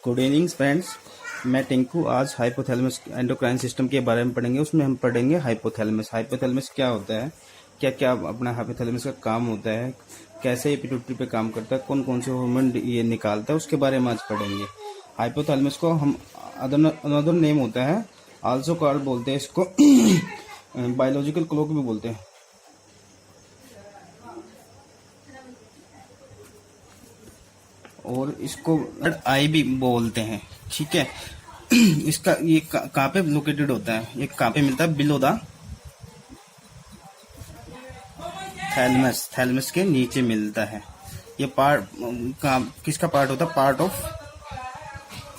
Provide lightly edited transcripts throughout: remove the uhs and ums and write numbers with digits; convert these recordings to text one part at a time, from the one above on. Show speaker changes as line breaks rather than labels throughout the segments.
Good evening friends, मैं टिंकू। आज hypothalamus endocrine system के बारे में पढ़ेंगे। उसमें हम पढ़ेंगे हाइपोथैलेमस। हाइपोथैलेमस क्या होता है, क्या क्या अपना हाइपोथैलेमस का काम होता है, कैसे ये पिट्यूटरी पे काम करता है, कौन कौन से हार्मोन ये निकालता है, उसके बारे में आज पढ़ेंगे। हाइपोथैलेमस को हम अनदर नेम होता है आल्सो कॉल्ड बोलते हैं इसको बायोलॉजिकल क्लॉक भी बोलते हैं। और इसको आई भी बोलते हैं। ठीक है। इसका ये कहाँ पे लोकेटेड होता है, ये कहाँ पे मिलता है? Below the thalamus. थैलमस के नीचे मिलता है। ये पार्ट किसका पार्ट होता है?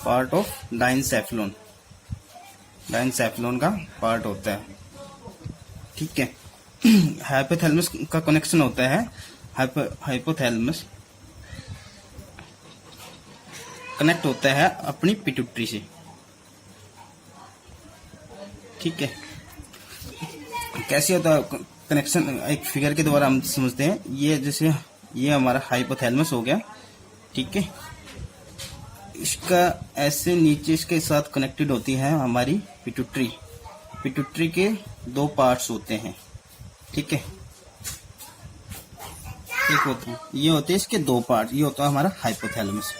Part of डाइनसेफ्लोन। डाइनसेफ्लोन का पार्ट होता है। ठीक है। हाइपोथैलेमस का कनेक्शन होता है, हाइपोथैलेमस कनेक्ट होता है अपनी पिट्यूटरी से। ठीक है। कैसे होता है कनेक्शन? एक फिगर के द्वारा हम समझते हैं। ये जैसे ये हमारा हाइपोथैलेमस हो गया। ठीक है। इसका ऐसे नीचे इसके साथ कनेक्टेड होती है हमारी पिट्यूटरी। पिट्यूटरी के दो पार्ट्स होते हैं। ठीक है। एक होता है, ये होते हैं इसके दो पार्ट। ये होता है हमारा हाइपोथैलेमस,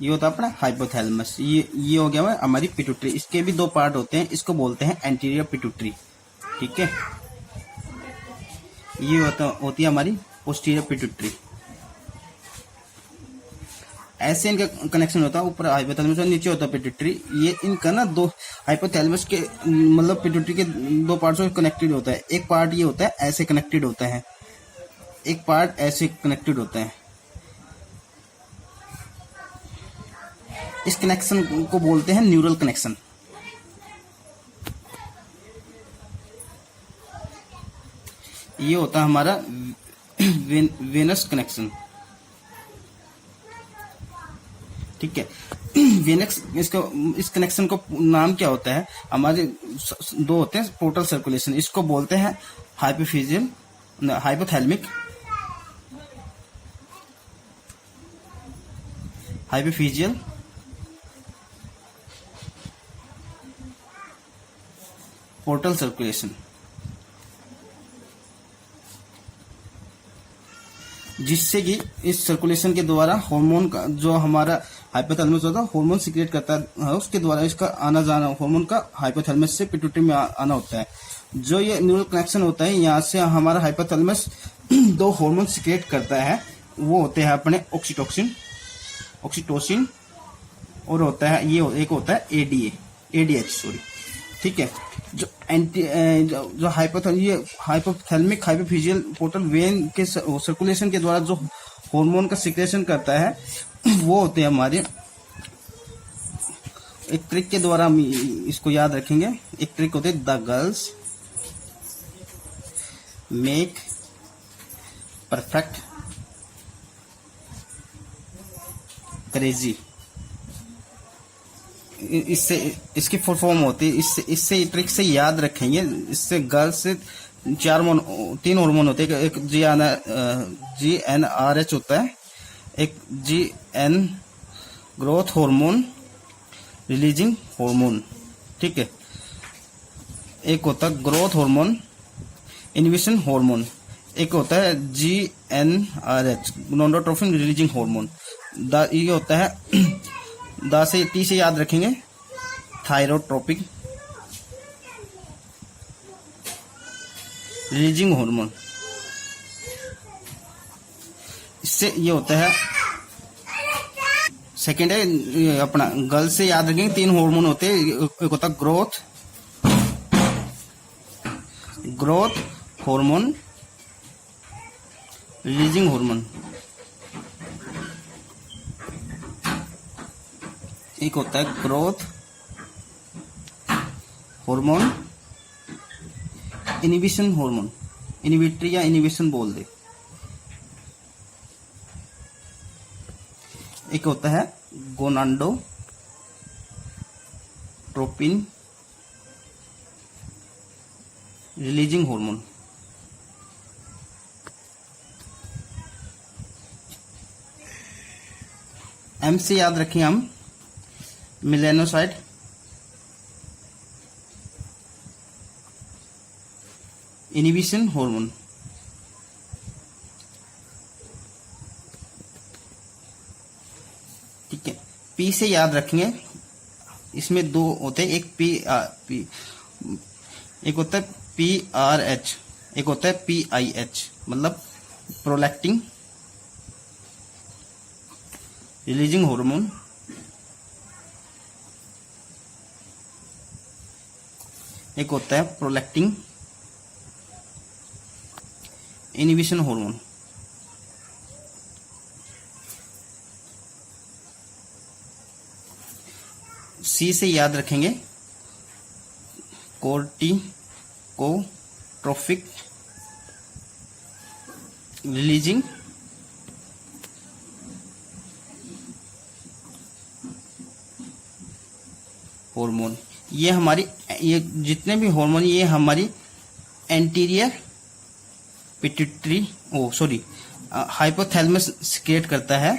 ये होता है अपना हाइपोथैलेमस। ये हो गया हमारी पिट्यूटरी। इसके भी दो पार्ट होते हैं, इसको बोलते हैं एंटीरियर पिट्यूटरी। ठीक है। ये होती है हमारी पोस्टीरियर पिट्यूटरी। ऐसे इनका कनेक्शन होता है, ऊपर हाइपोथैलेमस और नीचे होता है पिट्यूटरी। ये इनका ना दो हाइपोथैलेमस के मतलब पिट्यूटरी के दो पार्ट से कनेक्टेड होता है। एक पार्ट ये होता है ऐसे कनेक्टेड होता है, एक पार्ट ऐसे कनेक्टेड होता है। इस कनेक्शन को बोलते हैं न्यूरल कनेक्शन। ये होता है हमारा वेनस कनेक्शन। ठीक है। वेनस इस कनेक्शन को नाम क्या होता है? हमारे दो होते हैं पोर्टल सर्कुलेशन। इसको बोलते हैं हाइपोथैलेमिक हाइपोफिजियल पोर्टल सर्कुलेशन, जिससे कि इस सर्कुलेशन के द्वारा हार्मोन का जो हमारा हाइपोथैलेमस होता है हार्मोन सीक्रेट करता है, उसके द्वारा इसका आना जाना हार्मोन का हाइपोथैलेमस से पिट्यूटरी में आना होता है। जो ये न्यूरल कनेक्शन होता है, यहाँ से हमारा हाइपोथैलेमस दो हार्मोन सीक्रेट करता है। वो होते हैं अपने ऑक्सीटोसिन और होता है ये एक होता है एडीएच सॉरी। ठीक है। जो जो हाइपोथैलेमिक हाइपोफिजियल पोर्टल वेन के सर्कुलेशन के द्वारा जो हार्मोन का सिक्रेशन करता है, वो होते हैं हमारे। एक ट्रिक के द्वारा हम इसको याद रखेंगे। एक ट्रिक होते है the girls make perfect crazy. इससे इसकी फुल फॉर्म होती है। इससे ट्रिक से याद रखेंगे। इससे गर्ल्स से तीन हार्मोन होते हैं। एक GnRH होता है, एक GN growth hormone releasing hormone. ठीक है। एक होता है ग्रोथ हार्मोन इनहिबिशन हार्मोन, एक होता है GnRH गोनाडोट्रोपिन रिलीजिंग हार्मोन। ये होता है टी से याद रखेंगे थायरोट्रोपिक रिलीजिंग हार्मोन। इससे ये होता है सेकेंड है अपना गर्ल से याद रखेंगे। तीन हार्मोन होते हैं। एक होता है ग्रोथ हार्मोन रिलीजिंग हार्मोन, एक होता है growth hormone inhibition hormone, inhibitory या इनहिबिशन बोल दे। एक होता है गोनाडोट्रोपिन रिलीजिंग हार्मोन। एम से याद रखें हम मेलानोसाइट, इनहिबिशन हार्मोन। ठीक है, पी से याद रखेंगे, इसमें दो होते हैं, एक एक होता है पी आर एच, एक होता है पी आई एच, मतलब प्रोलैक्टिन रिलीजिंग हार्मोन। एक होता है प्रोलैक्टिन इनहिबिशन हार्मोन। सी से याद रखेंगे कोर्टिकोट्रोपिक रिलीजिंग हार्मोन। ये हमारी, ये जितने भी हार्मोन, ये हमारी एंटीरियर पिट्यूटरी हाइपोथैलेमस सिक्रेट करता है,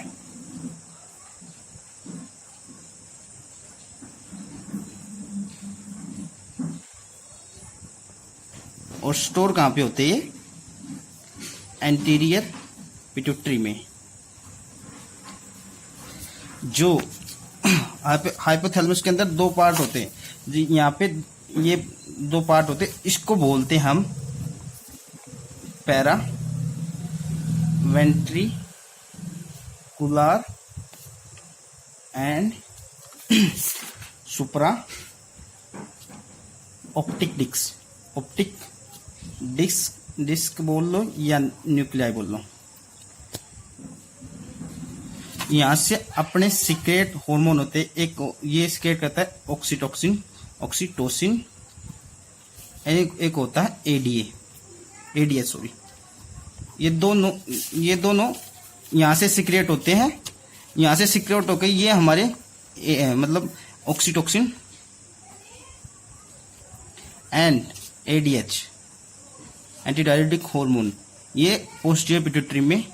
और स्टोर कहां पे होते हैं? एंटीरियर पिट्यूटरी में। जो हाइपोथैलेमस के अंदर दो पार्ट होते हैं जी, यहाँ पे ये दो पार्ट होते हैं, इसको बोलते हैं हम paraventricular and supraoptic disc. Optic disc बोल लो या न्यूक्लियाई बोल लो। यहां से अपने सीक्रेट हार्मोन होते हैं, एक ये सीक्रेट करता है ऑक्सीटोसिन, एक होता है एडीएस सॉरी। ये दोनों यहां से सीक्रेट होते हैं, यहां से सीक्रेट होकर ये हमारे मतलब ऑक्सीटोसिन एंड एडीएच एंटीडायरेटिक हार्मोन, ये पोस्टीरियर पिट्यूटरी में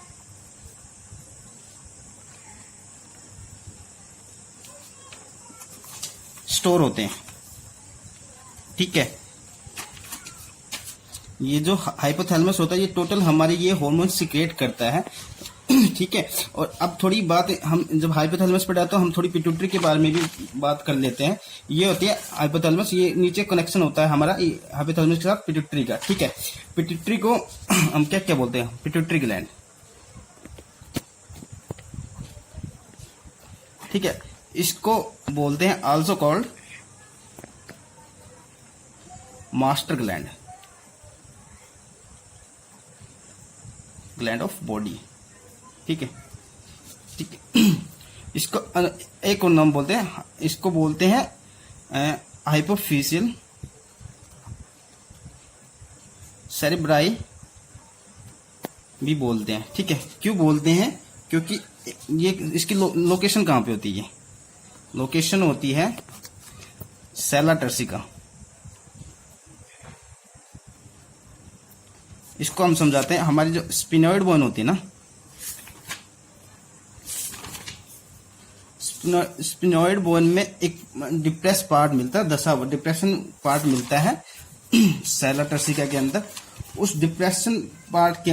स्टोर होते हैं। ठीक है, ये जो हाइपोथैलेमस होता है ये टोटल हमारे ये हार्मोन सीक्रेट करता है। ठीक है, और अब थोड़ी बात, हम जब हाइपोथैलेमस पर जाते हैं हम थोड़ी पिट्यूटरी के बारे में भी बात कर लेते हैं। ये होती है हाइपोथैलेमस, ये नीचे कनेक्शन होता है हमारा हाइपोथैलेमस के साथ पिट्यूटरी का। ठीक है, पिट्यूटरी को हम क्या क्या बोलते हैं? Pituitary gland. ठीक है, इसको बोलते हैं also called master gland, gland of body. ठीक है, ठीक है, इसको एक और नाम बोलते हैं, इसको बोलते हैं हाइपोफिशियल सेरेब्राई भी बोलते हैं। ठीक है, क्यों बोलते हैं? क्योंकि ये इसकी लोकेशन कहां पे होती है? लोकेशन होती है सेला टर्सिका। इसको हम समझाते हैं, हमारी जो स्पिनॉइड बोन होती है ना, स्पिनॉइड बोन में एक डिप्रेस पार्ट मिलता है, दसा डिप्रेशन पार्ट मिलता है सेला टर्सिका के अंदर। उस डिप्रेशन पार्ट के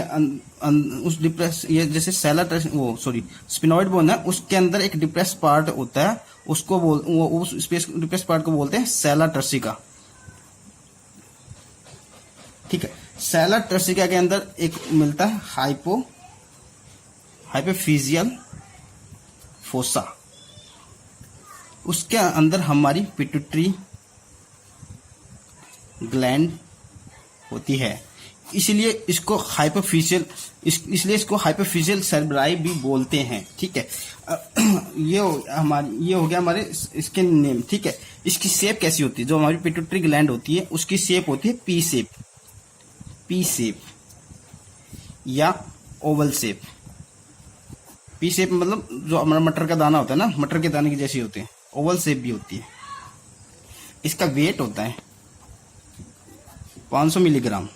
उस डिप्रेस, ये जैसे सेला स्पिनॉइड बोन है, उसके अंदर एक डिप्रेस पार्ट होता है, उसको उस डिप्रेस पार्ट को बोलते हैं सेला टर्सिका। ठीक है, सेला टर्सिका के अंदर एक मिलता है हाइपोफिजियल फोसा, उसके अंदर हमारी पिट्यूटरी ग्लैंड होती है, इसलिए इसको हाइपोफिजियल सेरेब्राई भी बोलते हैं। ठीक है, ये हो गया हमारे इसके नेम। ठीक है, इसकी शेप कैसी होती है? जो हमारी पिट्यूटरी ग्लैंड होती है उसकी शेप होती है पी शेप या ओवल शेप। पी शेप मतलब जो हमारा मटर का दाना होता है ना, मटर के दाने की जैसी होती है। ओवल शेप भी होती है। इसका वेट होता है 500 मिलीग्राम।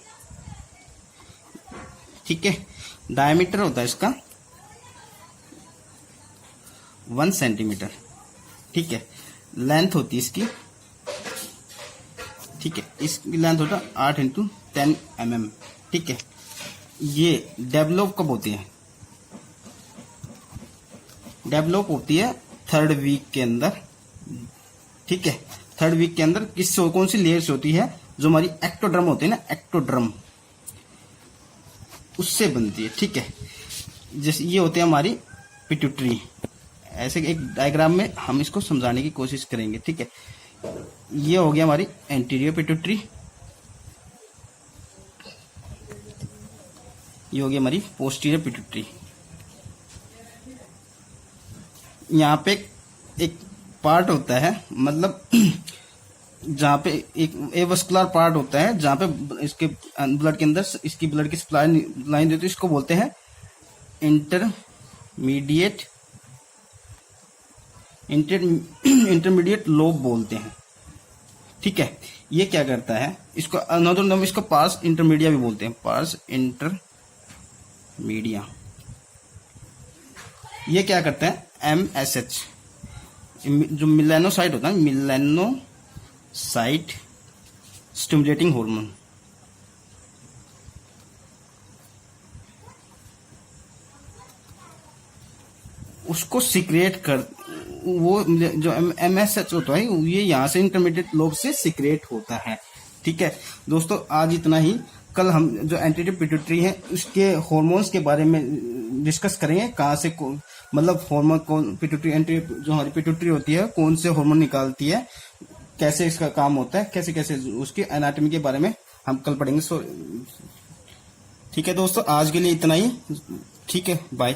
ठीक है, डायमीटर होता है इसका 1 सेंटीमीटर, ठीक है। लेंथ होती है इसकी, ठीक है, इसकी लेंथ होता है 8 इंटू 10 mm, ठीक है। ये डेवलप कब होती है? डेवलप होती है 3rd वीक के अंदर, ठीक है। 3rd वीक के अंदर कौन सी लेयर्स होती है? जो हमारी एक्टोडर्म होती है ना, एक्टोडर्म, उससे बनती है, ठीक है। जैसे ये होते हैं हमारी पिट्यूटरी। ऐसे एक डायग्राम में हम इसको समझाने की कोशिश करेंगे, ठीक है। ये हो गया हमारी एंटीरियर पिट्यूटरी, ये हो गई हमारी पोस्टीरियर पिट्यूटरी। यहाँ पे एक पार्ट होता है, मतलब जहाँ पे एक एवस्कुलर पार्ट होता है, जहाँ पे इसके ब्लड के अंदर इसकी ब्लड की सप्लाई लाइन देती है, इसको बोलते हैं इंटरमीडिएट लोब बोलते हैं, ठीक है। ये क्या करता है? इसको अनदर नाम इसको पार्स इंटरमीडिया भी बोलते हैं, पार्स इंटरमीडिया। ये क्या करता है? MSH, जो मिलेनोसाइट होता है, मिलेनोसाइट स्टिमुलेटिंग हार्मोन, उसको सिक्रेट कर, वो जो MSH होता है ये यहाँ से इंटरमीडिएट लोब से सिक्रेट होता है, ठीक है। दोस्तों आज इतना ही। कल हम जो एंटीरियर पिट्यूटरी है उसके हार्मोन्स के बारे में डिस्कस करेंगे, कहाँ से मतलब हार्मोन कौन, पिट्यूटरी एंटीरियर जो हमारी पिट्यूटरी होती है कौन से हार्मोन निकालती है, कैसे इसका काम होता है, कैसे कैसे उसकी एनाटॉमी के बारे में हम कल पढ़ेंगे। ठीक है दोस्तों, आज के लिए इतना ही, ठीक है, बाय।